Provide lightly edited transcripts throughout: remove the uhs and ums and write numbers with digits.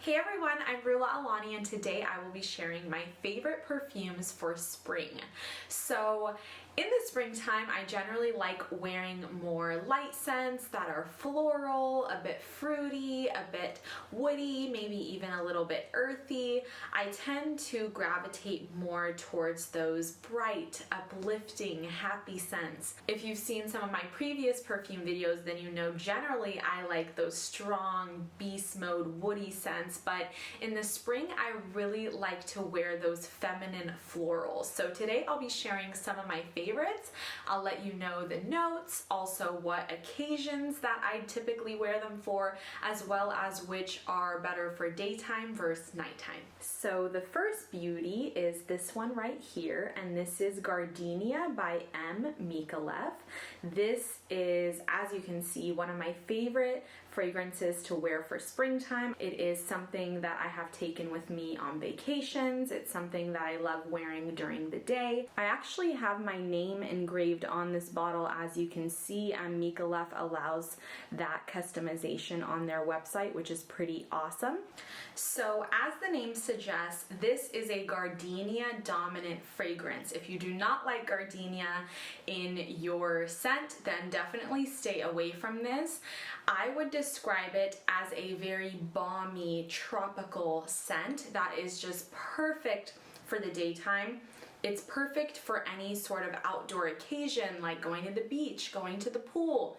Hey everyone, I'm Rulla Alani and today I will be sharing my favorite perfumes for spring. So in the springtime, I generally like wearing more light scents that are floral, a bit fruity, a bit woody, maybe even a little bit earthy. I tend to gravitate more towards those bright, uplifting, happy scents. If you've seen some of my previous perfume videos, then you know generally I like those strong, beast mode, woody scents, but in the spring, I really like to wear those feminine florals. So today I'll be sharing some of my favorites. I'll let you know the notes, also what occasions that I typically wear them for, as well as which are better for daytime versus nighttime. So the first beauty is this one right here, and this is Gardenia by M. Micallef. This is, as you can see, one of my favorite fragrances to wear for springtime. It is something that I have taken with me on vacations. It's something that I love wearing during the day. I actually have my name engraved on this bottle, as you can see, and Micallef allows that customization on their website, which is pretty awesome. So as the name suggests, this is a Gardenia dominant fragrance. If you do not like Gardenia in your scent, then definitely stay away from this. I would describe it as a very balmy, tropical scent that is just perfect for the daytime. It's perfect for any sort of outdoor occasion, like going to the beach, going to the pool,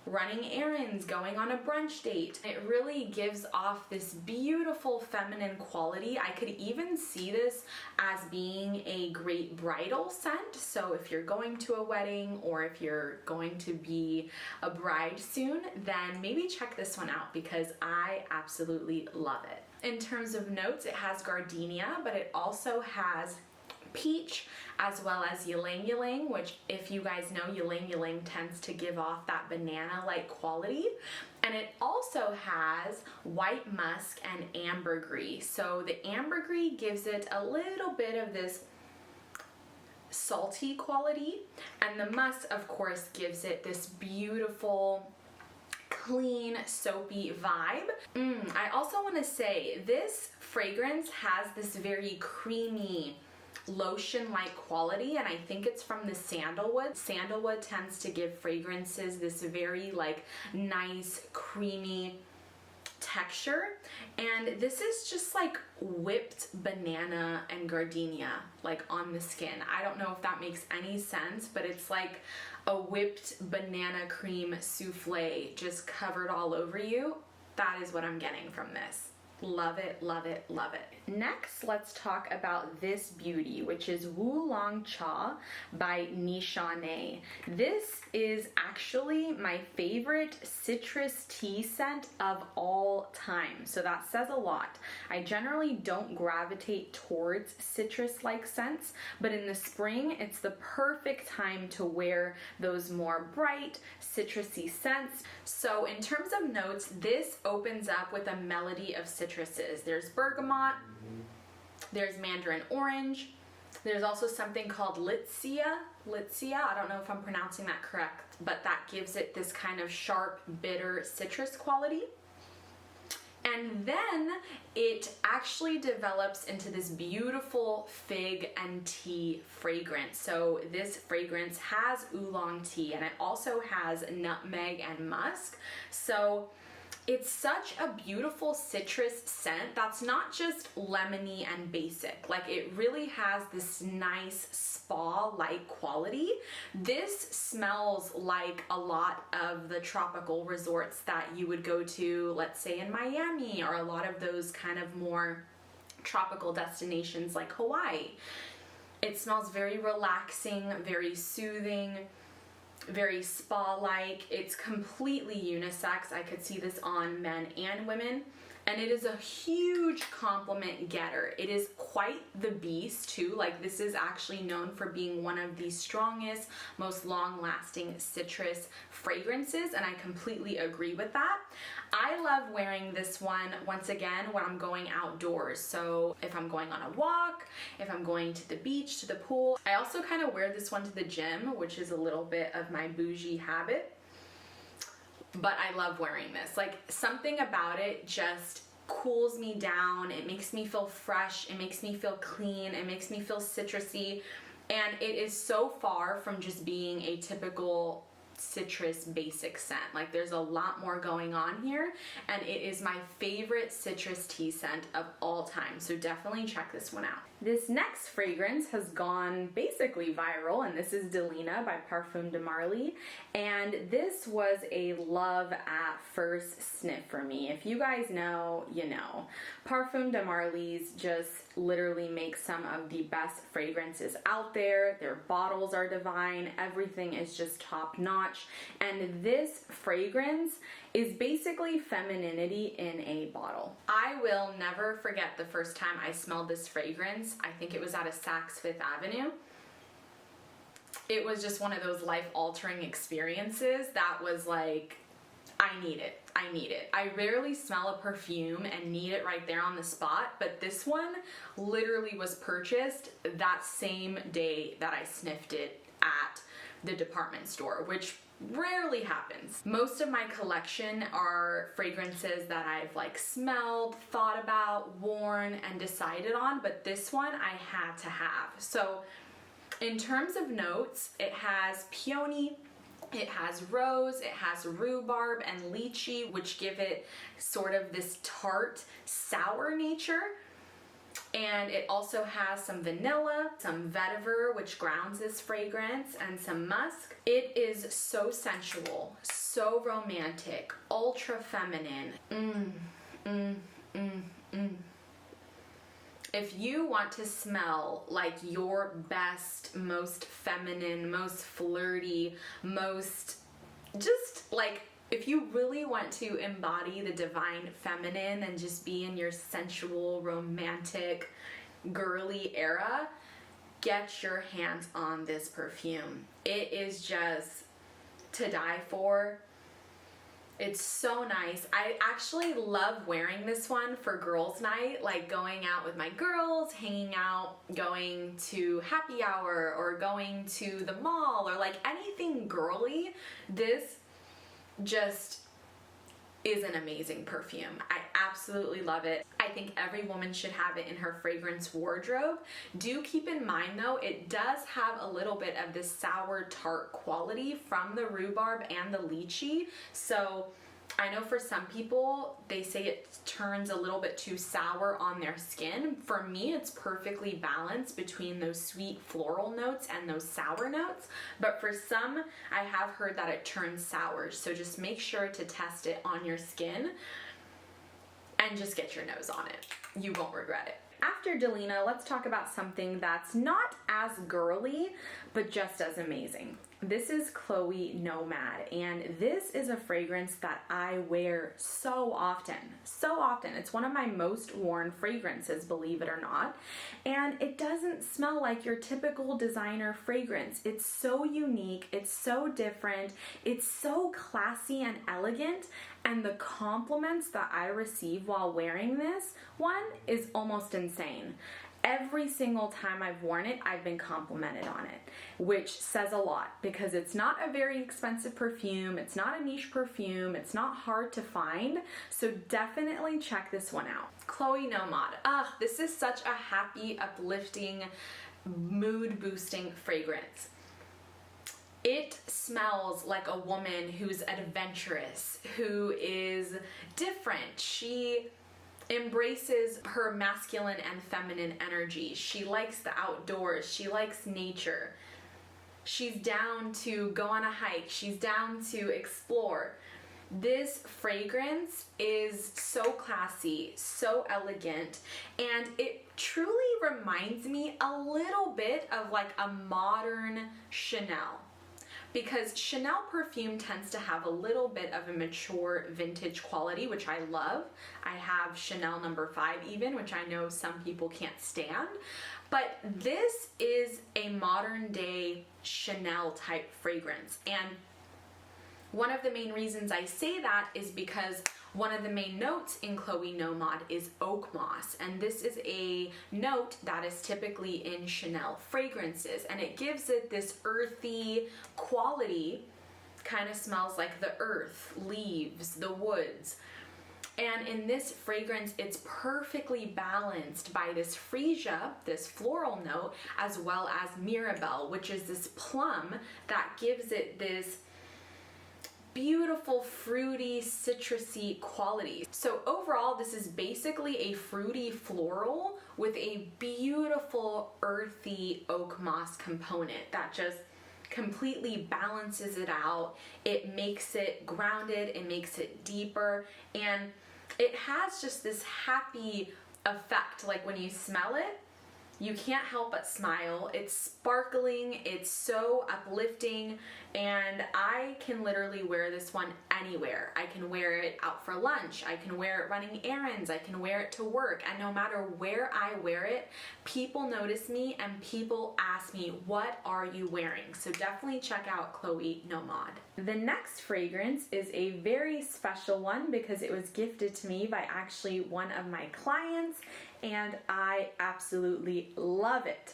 running errands, going on a brunch date. It really gives off this beautiful feminine quality. I could even see this as being a great bridal scent. So if you're going to a wedding or if you're going to be a bride soon, then maybe check this one out because I absolutely love it. In terms of notes, it has gardenia, but it also has peach as well as ylang ylang, which if you guys know, ylang ylang tends to give off that banana-like quality. And it also has white musk and ambergris. So the ambergris gives it a little bit of this salty quality, and the musk of course gives it this beautiful clean, soapy vibe. I also want to say this fragrance has this very creamy, lotion-like quality, and I think it's from the sandalwood. Sandalwood tends to give fragrances this very like nice, creamy texture, and this is just like whipped banana and gardenia like on the skin. I don't know if that makes any sense, but it's like a whipped banana cream souffle just covered all over you. That is what I'm getting from this. Love it, love it, love it. Next, let's talk about this beauty, which is Wulong Cha by Nishane. This is actually my favorite citrus tea scent of all time, so that says a lot. I generally don't gravitate towards citrus-like scents, but in the spring, it's the perfect time to wear those more bright, citrusy scents. So in terms of notes, this opens up with a melody of citruses. There's bergamot, there's mandarin orange, there's also something called Litsea. I don't know if I'm pronouncing that correct, but that gives it this kind of sharp, bitter citrus quality. And then it actually develops into this beautiful fig and tea fragrance. So this fragrance has oolong tea, and it also has nutmeg and musk. So it's such a beautiful citrus scent that's not just lemony and basic. Like, it really has this nice spa-like quality. This smells like a lot of the tropical resorts that you would go to, let's say in Miami, or a lot of those kind of more tropical destinations like Hawaii. It smells very relaxing, very soothing, very spa-like. It's completely unisex. I could see this on men and women, and it is a huge compliment getter. It is quite the beast too. Like, this is actually known for being one of the strongest, most long-lasting citrus fragrances, and I completely agree with that. I love wearing this one, once again, when I'm going outdoors. So if I'm going on a walk, if I'm going to the beach, to the pool. I also kind of wear this one to the gym, which is a little bit of my bougie habit. But I love wearing this. Like, something about it just cools me down, it makes me feel fresh, it makes me feel clean, it makes me feel citrusy, and it is so far from just being a typical citrus basic scent. Like, there's a lot more going on here, and it is my favorite citrus tea scent of all time, so definitely check this one out. This next fragrance has gone basically viral, and this is Delina by Parfums de Malle, and this was a love at first sniff for me. If you guys know, you know. Parfums de Marle's just literally make some of the best fragrances out there. Their bottles are divine, everything is just top notch, and this fragrance is basically femininity in a bottle. I will never forget the first time I smelled this fragrance. I think it was at a Saks Fifth Avenue. It was just one of those life-altering experiences that was like, I need it. I need it. I rarely smell a perfume and need it right there on the spot, but this one literally was purchased that same day that I sniffed it at the department store, which rarely happens. Most of my collection are fragrances that I've like smelled, thought about, worn, and decided on, but this one I had to have. So in terms of notes, it has peony, it has rose, it has rhubarb and lychee, which give it sort of this tart, sour nature. And it also has some vanilla, some vetiver, which grounds this fragrance, and some musk. It is so sensual, so romantic, ultra feminine. If you want to smell like your best, most feminine, most flirty, most just like, if you really want to embody the divine feminine and just be in your sensual, romantic, girly era, get your hands on this perfume. It is just to die for. It's so nice. I actually love wearing this one for girls' night, like going out with my girls, hanging out, going to happy hour, or going to the mall, or like anything girly. This just is an amazing perfume. I absolutely love it. I think every woman should have it in her fragrance wardrobe. Do keep in mind though, it does have a little bit of this sour tart quality from the rhubarb and the lychee. So I know for some people, they say it turns a little bit too sour on their skin. For me, it's perfectly balanced between those sweet floral notes and those sour notes. But for some, I have heard that it turns sour. So just make sure to test it on your skin and just get your nose on it. You won't regret it. After Delina, let's talk about something that's not as girly, but just as amazing. This is Chloe Nomade, and this is a fragrance that I wear so often. So often. It's one of my most worn fragrances, believe it or not. And it doesn't smell like your typical designer fragrance. It's so unique, it's so different, it's so classy and elegant, and the compliments that I receive while wearing this one is almost insane. Every single time I've worn it, I've been complimented on it, which says a lot because it's not a very expensive perfume, it's not a niche perfume, it's not hard to find, so definitely check this one out. Chloe Nomade. This is such a happy, uplifting, mood-boosting fragrance. It smells like a woman who's adventurous, who is different. She embraces her masculine and feminine energy. She likes the outdoors. She likes nature. She's down to go on a hike. She's down to explore. This fragrance is so classy, so elegant, and it truly reminds me a little bit of like a modern Chanel. Because Chanel perfume tends to have a little bit of a mature vintage quality, which I love. I have Chanel No. 5 even, which I know some people can't stand. But this is a modern day Chanel type fragrance. And one of the main reasons I say that is because one of the main notes in Chloe Nomade is oak moss, and this is a note that is typically in Chanel fragrances, and it gives it this earthy quality, kind of smells like the earth, leaves, the woods. And in this fragrance, it's perfectly balanced by this freesia, this floral note, as well as mirabelle, which is this plum that gives it this beautiful fruity citrusy quality. So overall, this is basically a fruity floral with a beautiful earthy oak moss component that just completely balances it out. It makes it grounded, it makes it deeper, and it has just this happy effect. Like when you smell it, you can't help but smile. It's sparkling, it's so uplifting, and I can literally wear this one anywhere. I can wear it out for lunch, I can wear it running errands, I can wear it to work, and no matter where I wear it, people notice me and people ask me, what are you wearing? So definitely check out Chloe Nomade. The next fragrance is a very special one because it was gifted to me by actually one of my clients, and I absolutely love it.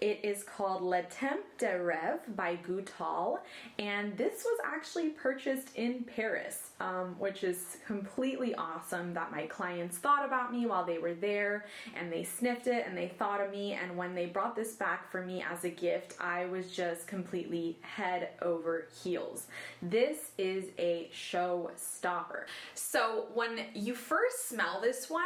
It is called Le Temps de Rêve by Goutal, and this was actually purchased in Paris, which is completely awesome that my clients thought about me while they were there, and they sniffed it and they thought of me, and when they brought this back for me as a gift, I was just completely head over heels. This is a showstopper. So when you first smell this one,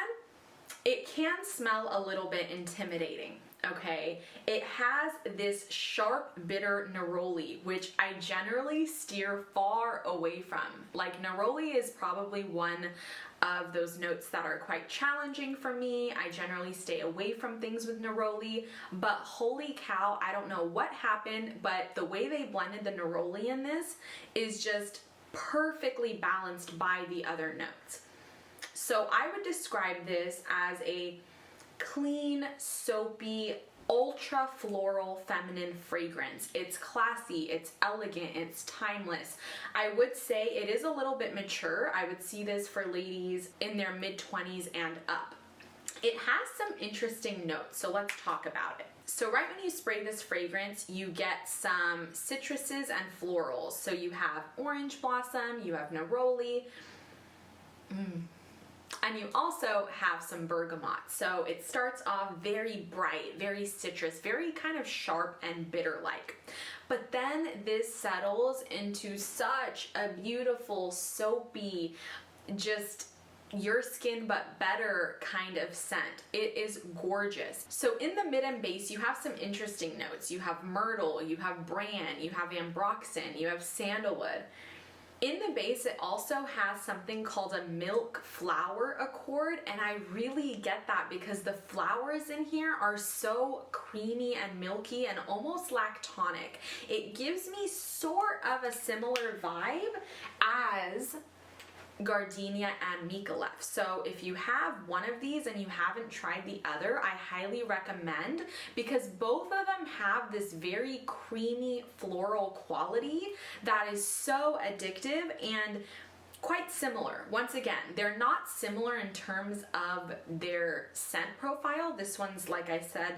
it can smell a little bit intimidating, okay? It has this sharp, bitter neroli, which I generally steer far away from. Like, neroli is probably one of those notes that are quite challenging for me. I generally stay away from things with neroli, but holy cow, I don't know what happened, but the way they blended the neroli in this is just perfectly balanced by the other notes. So I would describe this as a clean, soapy, ultra floral feminine fragrance. It's classy, it's elegant, it's timeless. I would say it is a little bit mature. I would see this for ladies in their mid-20s and up. It has some interesting notes, so let's talk about it. So right when you spray this fragrance, you get some citruses and florals. So you have orange blossom, you have neroli, and you also have some bergamot. So it starts off very bright, very citrus, very kind of sharp and bitter-like. But then this settles into such a beautiful, soapy, just your skin but better kind of scent. It is gorgeous. So in the mid and base, you have some interesting notes. You have myrtle, you have bran, you have ambroxan, you have sandalwood. In the base, it also has something called a milk flower accord, and I really get that because the flowers in here are so creamy and milky and almost lactonic. It gives me sort of a similar vibe as Gardenia and Micallef. So if you have one of these and you haven't tried the other, I highly recommend, because both of them have this very creamy floral quality that is so addictive and quite similar. Once again, they're not similar in terms of their scent profile. This one's, like I said,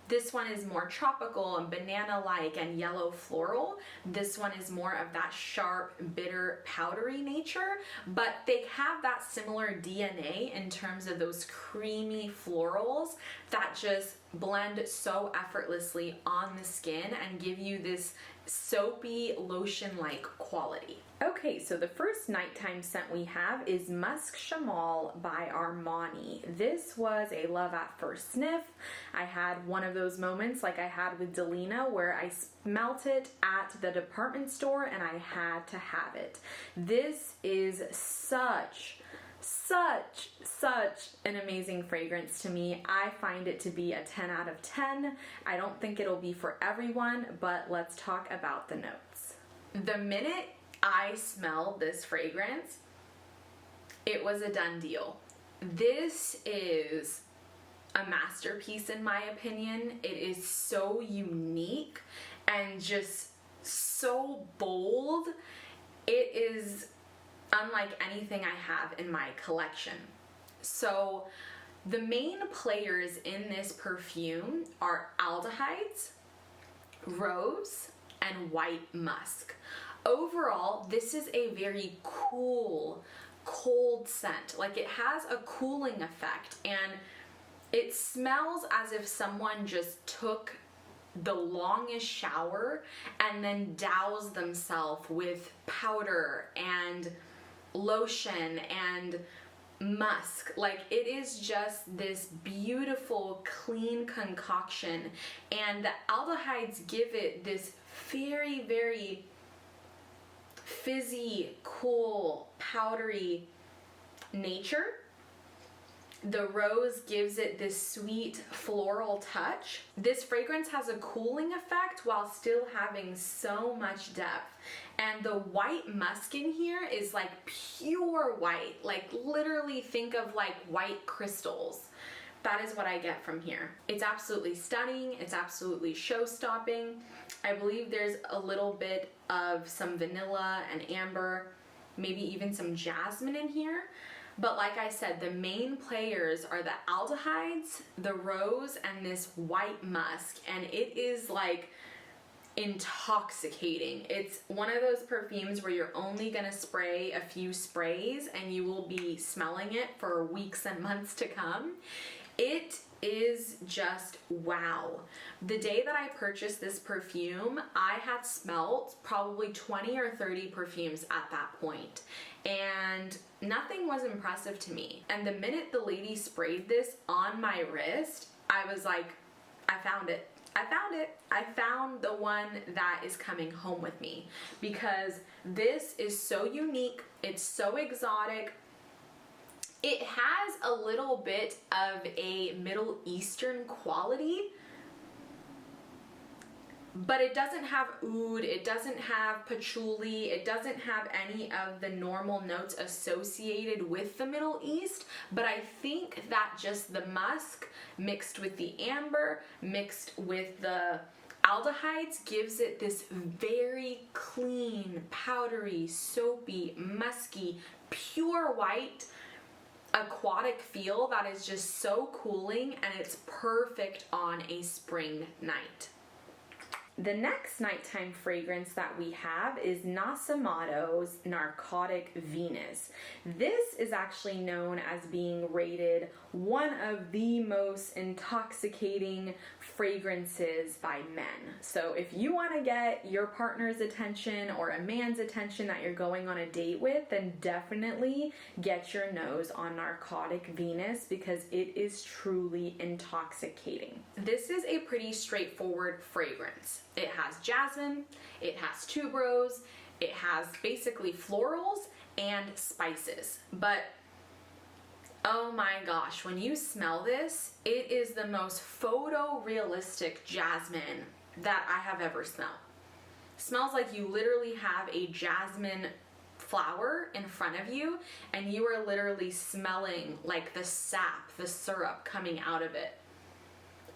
this one is more tropical and banana-like and yellow floral. This one is more of that sharp, bitter, powdery nature, but they have that similar DNA in terms of those creamy florals that just blend so effortlessly on the skin and give you this soapy, lotion-like quality. Okay, so the first nighttime scent we have is Musk Chamal by Armani. This was a love at first sniff. I had one of those moments like I had with Delina where I smelt it at the department store and I had to have it. This is such an amazing fragrance to me. I find it to be a 10 out of 10. I don't think it'll be for everyone, but let's talk about the notes. The minute I smelled this fragrance, it was a done deal. This is a masterpiece in my opinion. It is so unique and just so bold. It is unlike anything I have in my collection. So the main players in this perfume are aldehydes, rose, and white musk. Overall, this is a very cool, cold scent. Like it has a cooling effect, and it smells as if someone just took the longest shower and then doused themselves with powder and lotion and musk. Like it is just this beautiful clean concoction, and the aldehydes give it this very, very fizzy, cool, powdery nature. The rose gives it this sweet floral touch. This fragrance has a cooling effect while still having so much depth. And the white musk in here is like pure white. Like literally think of like white crystals. That is what I get from here. It's absolutely stunning. It's absolutely show-stopping. I believe there's a little bit of some vanilla and amber, maybe even some jasmine in here. But like I said, the main players are the aldehydes, the rose, and this white musk. And it is like intoxicating. It's one of those perfumes where you're only gonna spray a few sprays and you will be smelling it for weeks and months to come. It is just wow. The day that I purchased this perfume, I had smelt probably 20 or 30 perfumes at that point, and nothing was impressive to me. And the minute the lady sprayed this on my wrist, I was like, I found it. I found it. I found the one that is coming home with me, because this is so unique. It's so exotic. It has a little bit of a Middle Eastern quality, but it doesn't have oud, it doesn't have patchouli, it doesn't have any of the normal notes associated with the Middle East. But I think that just the musk mixed with the amber, mixed with the aldehydes, gives it this very clean, powdery, soapy, musky, pure white, aquatic feel that is just so cooling, and it's perfect on a spring night. The next nighttime fragrance that we have is Nasamato's Narcotic Venus. This is actually known as being rated one of the most intoxicating fragrances by men. So if you want to get your partner's attention or a man's attention that you're going on a date with, then definitely get your nose on Narcotic Venus, because it is truly intoxicating. This is a pretty straightforward fragrance. It has jasmine, it has tuberose, it has basically florals and spices. But oh my gosh, when you smell this, it is the most photorealistic jasmine that I have ever smelled. Smells like you literally have a jasmine flower in front of you, and you are literally smelling like the sap, the syrup coming out of it.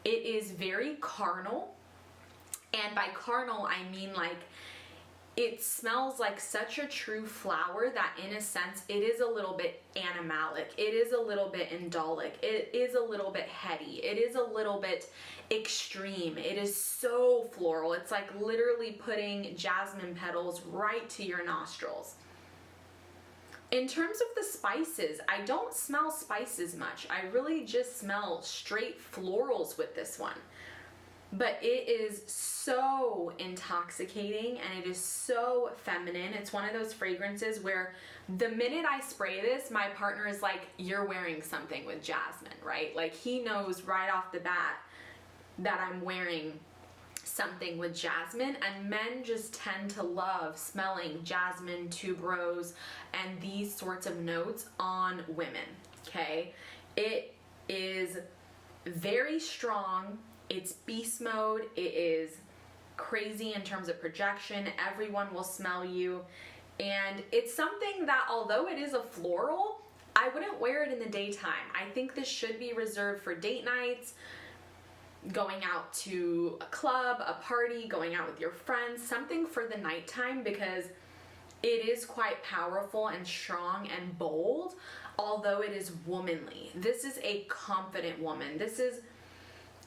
It is very carnal, and by carnal I mean like it smells like such a true flower that in a sense it is a little bit animalic, it is a little bit indolic, it is a little bit heady, it is a little bit extreme. It is so floral. It's like literally putting jasmine petals right to your nostrils. In terms of the spices, I don't smell spices much. I really just smell straight florals with this one. But it is so intoxicating, and it is so feminine. It's one of those fragrances where the minute I spray this, my partner is like, you're wearing something with jasmine, right? Like he knows right off the bat that I'm wearing something with jasmine. And men just tend to love smelling jasmine, tuberose, and these sorts of notes on women, okay? It is very strong. It's beast mode. It is crazy in terms of projection. Everyone will smell you. And it's something that, although it is a floral, I wouldn't wear it in the daytime. I think this should be reserved for date nights, going out to a club, a party, going out with your friends, something for the nighttime, because it is quite powerful and strong and bold, although it is womanly. This is a confident woman. This is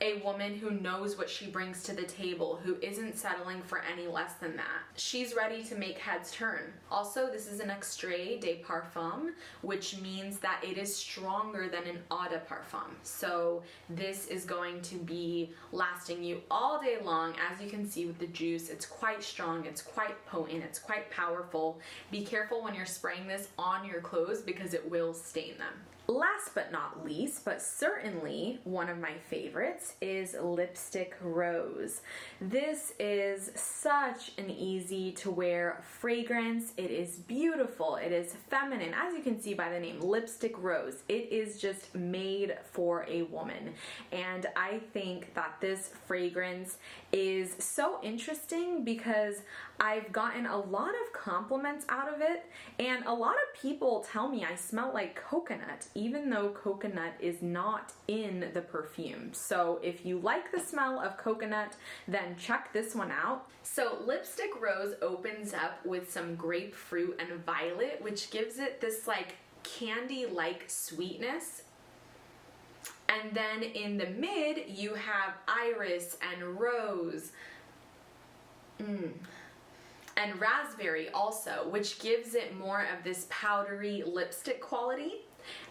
a woman who knows what she brings to the table, who isn't settling for any less than that. She's ready to make heads turn. Also, this is an extrait de parfum, which means that it is stronger than an eau de parfum. So this is going to be lasting you all day long. As you can see with the juice, it's quite strong, it's quite potent, it's quite powerful. Be careful when you're spraying this on your clothes because it will stain them. Last but not least, but certainly one of my favorites, is Lipstick Rose. This is such an easy to wear fragrance. It is beautiful. It is feminine. As you can see by the name, Lipstick Rose. It is just made for a woman. And I think that this fragrance is so interesting because I've gotten a lot of compliments out of it, and a lot of people tell me I smell like coconut, even though coconut is not in the perfume. So if you like the smell of coconut, then check this one out. So Lipstick Rose opens up with some grapefruit and violet, which gives it this like candy-like sweetness. And then in the mid, you have iris and rose. And raspberry also, which gives it more of this powdery lipstick quality.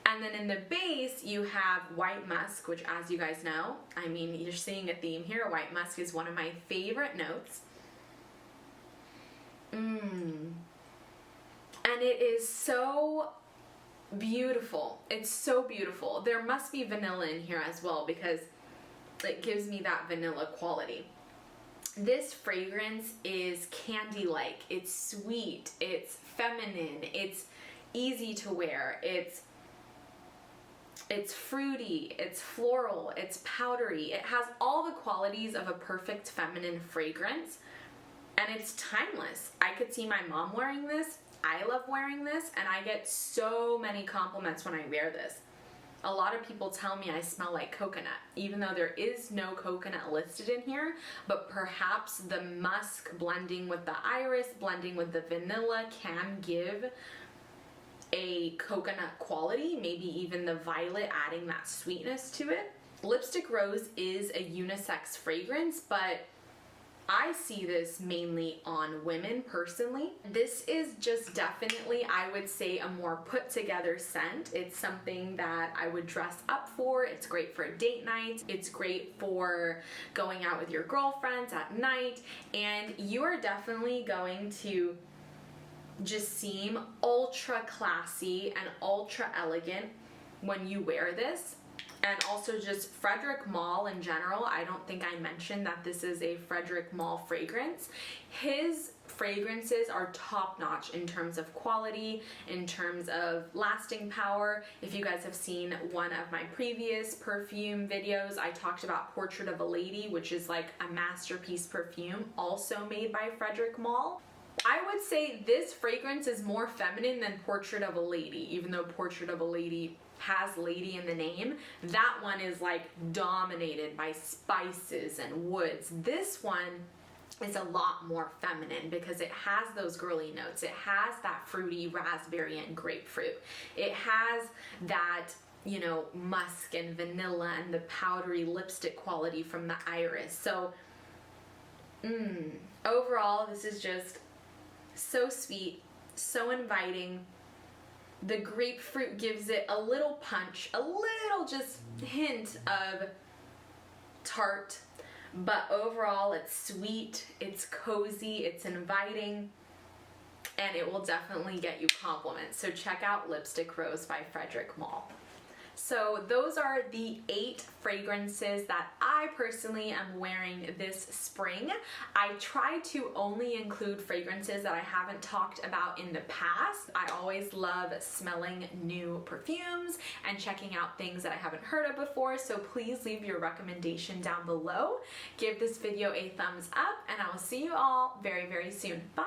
And then in the base, you have white musk, which, as you guys know, I mean, you're seeing a theme here. White musk is one of my favorite notes. And it is so beautiful. It's so beautiful. There must be vanilla in here as well because it gives me that vanilla quality. This fragrance is candy-like. It's sweet, it's feminine, it's easy to wear, it's fruity, it's floral, it's powdery. It has all the qualities of a perfect feminine fragrance, and it's timeless. I could see my mom wearing this. I love wearing this, and I get so many compliments when I wear this. A lot of people tell me I smell like coconut, even though there is no coconut listed in here, but perhaps the musk blending with the iris, blending with the vanilla can give a coconut quality, maybe even the violet adding that sweetness to it. Lipstick Rose is a unisex fragrance, but I see this mainly on women personally. This is just definitely, I would say, a more put together scent. It's something that I would dress up for. It's great for a date night. It's great for going out with your girlfriends at night. And you are definitely going to just seem ultra classy and ultra elegant when you wear this. And also just Frederic Malle in general. I don't think I mentioned that this is a Frederic Malle fragrance. His fragrances are top notch in terms of quality, in terms of lasting power. If you guys have seen one of my previous perfume videos, I talked about Portrait of a Lady, which is like a masterpiece perfume, also made by Frederic Malle. I would say this fragrance is more feminine than Portrait of a Lady, even though Portrait of a Lady has lady in the name. That one is like dominated by spices and woods. This one is a lot more feminine because it has those girly notes. It has that fruity raspberry and grapefruit. It has that, you know, musk and vanilla and the powdery lipstick quality from the iris. So overall, this is just so sweet, so inviting. The grapefruit gives it a little punch, a little just hint of tart, but overall it's sweet, it's cozy, it's inviting, and it will definitely get you compliments. So check out Lipstick Rose by Frederic Malle. So those are the 8 fragrances that I personally am wearing this spring. I try to only include fragrances that I haven't talked about in the past. I always love smelling new perfumes and checking out things that I haven't heard of before, so please leave your recommendation down below. Give this video a thumbs up, and I will see you all very, very soon. Bye!